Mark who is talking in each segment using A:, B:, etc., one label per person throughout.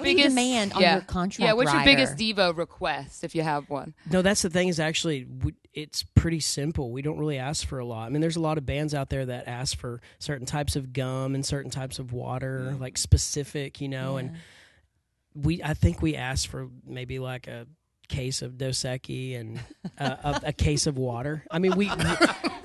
A: biggest demand on your contract
B: Yeah, what's your
A: rider?
B: biggest Devo request if you have one?
C: No, that's the thing is actually it's pretty simple. We don't really ask for a lot. I mean, there's a lot of bands out there that ask for certain types of gum and certain types of water, like specific, and I think we asked for maybe like a case of Dos Equis and a case of water. I mean,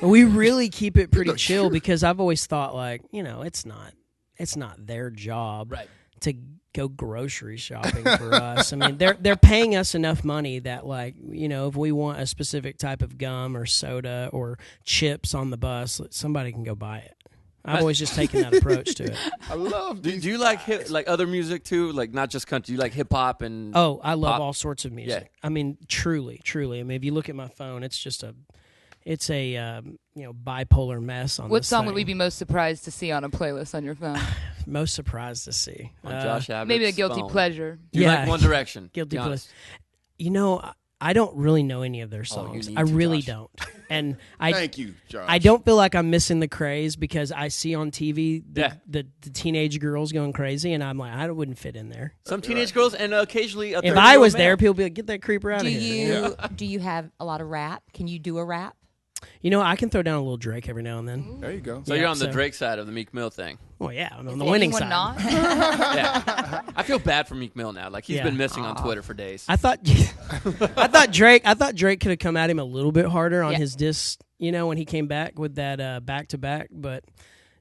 C: we really keep it pretty chill because I've always thought like, it's not their job to go grocery shopping for us. I mean, they're paying us enough money that like, if we want a specific type of gum or soda or chips on the bus, somebody can go buy it. I've always just taken that approach to it.
D: I love.
E: Do you like other music too? Like not just country. You like hip hop and
C: I love
E: pop?
C: all sorts of music.
E: Yeah.
C: I mean, truly. I mean, if you look at my phone, it's just a bipolar mess on
B: What
C: this
B: song
C: thing.
B: would we be most surprised to see on a playlist on your phone?
C: Most surprised to see?
E: On Josh Abbott's
B: Maybe a guilty
E: phone.
B: pleasure.
E: Do you like One Direction?
C: Guilty
E: Be honest.
C: pleasure. I don't really know any of their songs.
E: need
C: I
E: to,
C: really
E: Josh.
C: don't. And
D: Thank you, Josh.
C: I don't feel like I'm missing the craze because I see on TV
E: Yeah.
C: the teenage girls going crazy, and I'm like, I wouldn't fit in there.
E: Some teenage girls and occasionally a
C: If
E: 30-year-old
C: I was
E: male.
C: there, people would be like, get that creeper out of here.
A: Do you have a lot of rap? Can you do a rap?
C: I can throw down a little Drake every now and then.
D: There you go.
E: So you're on the Drake side of the Meek Mill thing.
C: Well, yeah, I'm on the winning
B: Anyone
C: side.
B: not?
E: Yeah. I feel bad for Meek Mill now. Like he's
C: Yeah.
E: been missing on Twitter for days.
C: I thought Drake could have come at him a little bit harder on his diss, when he came back with that back to back, but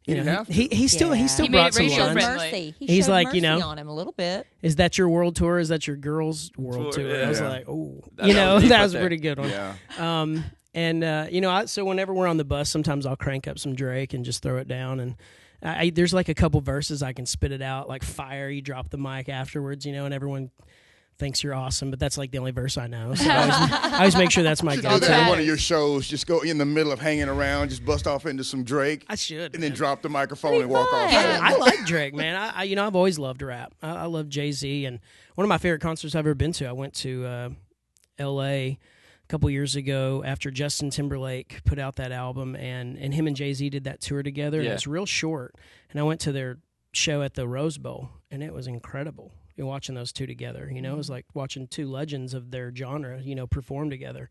C: he still
B: He made
C: brought
B: it
C: some
B: racial
C: lines.
B: friendly.
A: Mercy.
C: He's
A: showed
C: like,
A: mercy on him a little bit.
C: Is that your world tour? Is that your girls' world
E: Tour,
C: tour? I was
D: yeah.
C: like, oh,
E: That was deep
C: that
E: right
C: was a
E: there.
C: pretty good one.
D: Yeah.
C: And so whenever we're on the bus, sometimes I'll crank up some Drake and just throw it down. And there's like a couple verses I can spit it out, like fire. You drop the mic afterwards, and everyone thinks you're awesome, but that's like the only verse I know. So I always make sure that's my
D: You do
C: go-to.
D: that in one of your shows. Just go in the middle of hanging around, just bust off into some Drake.
C: I should,
D: and then
C: man.
D: Drop the microphone and walk off.
C: I like Drake, man. I've always loved rap. I love Jay-Z, and one of my favorite concerts I've ever been to. I went to L.A. a couple years ago after Justin Timberlake put out that album, and him and Jay-Z did that tour together. And it's real short. And I went to their show at the Rose Bowl, and it was incredible. You're watching those two together. It was like watching two legends of their genre, perform together.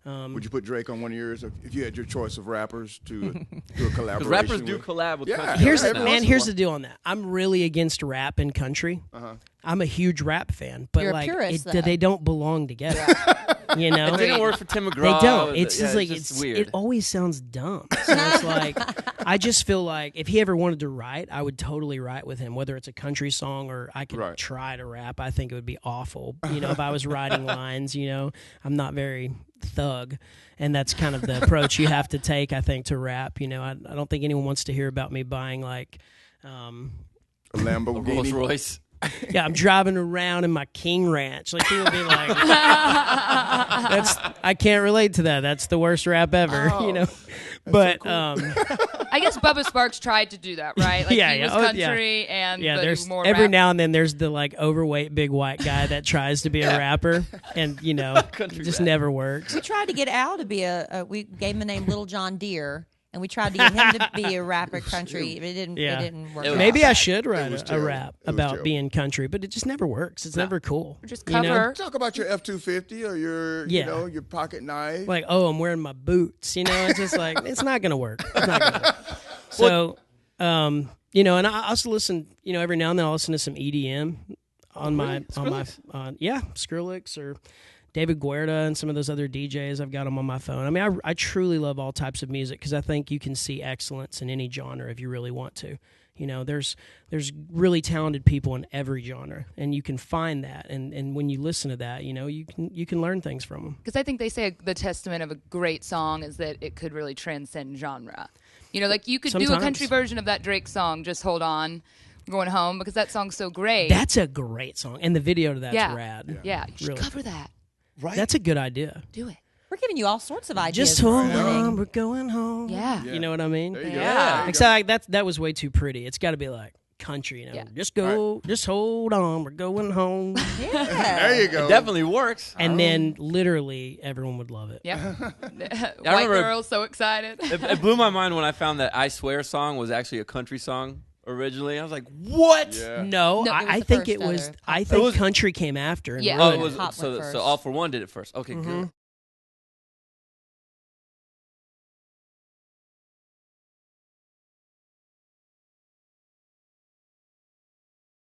D: Would you put Drake on one of yours if you had your choice of rappers to do a collaboration?
E: Because rappers
D: with?
E: do collab with
D: Yeah.
E: country
C: Here's
E: artists now.
C: here's the deal on that. I'm really against rap and country. I'm a huge rap fan, but
A: You're a
C: like
A: purist, though.
C: they don't belong together.
E: It didn't work for Tim
C: They
E: McGraw.
C: don't. It's
E: Yeah,
C: just like
E: just weird.
C: it always sounds dumb. So it's like I just feel like if he ever wanted to write, I would totally write with him. Whether it's a country song or I could try to rap, I think it would be awful. If I was writing lines, I'm not very thug, and that's kind of the approach you have to take, I think, to rap. I don't think anyone wants to hear about me buying like
D: A
E: A
D: Lamborghini.
E: Rolls Royce.
C: yeah, I'm driving around in my King Ranch. Like people be like, I can't relate to that. That's the worst rap ever, But
B: I guess Bubba Sparks tried to do that, right? Like he was country and but
C: there's
B: more
C: every
B: rap.
C: now and then there's the like overweight big white guy that tries to be a rapper, and
E: Country
C: just
E: rap.
C: never works.
A: We tried to get Al to be we gave him the name Little John Deere, and we tried to get him to be a rapper country. It didn't work.
E: It was-
C: Maybe I should write
D: was
C: a
D: terrible.
C: rap
D: It was
C: about
D: terrible.
C: being country, but it just never works. It's never cool.
B: Just
C: you know?
B: cover.
D: Talk about your F-250 or your, your pocket knife.
C: Like, oh, I'm wearing my boots. It's just like it's not gonna work. It's not gonna work. So, and I also listen. Every now and then I'll listen to some EDM on my Skrillex or David Guetta and some of those other DJs. I've got them on my phone. I mean, I truly love all types of music because I think you can see excellence in any genre if you really want to. There's really talented people in every genre, and you can find that. And when you listen to that, you can learn things from them.
B: Because I think they say the testament of a great song is that it could really transcend genre. Like you could do a
C: Sometimes.
B: country version of that Drake song, Just Hold On, Going Home, because that song's so great.
C: That's a great song, and the video to that's rad.
B: Yeah, you should
C: Really.
B: cover that.
D: Right?
C: That's a good idea.
B: Do it.
A: We're giving you all sorts of ideas.
C: Just
A: for
C: hold
A: everything.
C: on, we're going home.
B: Yeah.
C: You know what I mean?
D: There you go.
B: Yeah.
D: There you
C: Except like that was way too pretty. It's got to be like country.
B: Yeah.
C: Just go, just hold on, we're going home.
D: go. There you go.
E: It definitely works.
C: And then literally everyone would love it.
B: Yeah. White
E: remember-
B: girl, so excited.
E: It blew my mind when I found that I Swear song was actually a country song originally. I was like, what?
D: Yeah.
C: No,
A: No, it was
C: I
A: the
C: think
A: first
C: it was.
A: other
C: I
A: pop
C: think
E: was-
C: country came after. And
B: Yeah.
E: Oh,
C: ruined
E: it was
C: it.
A: Pop
E: so
A: went first.
E: so All for One did it first. Okay, good.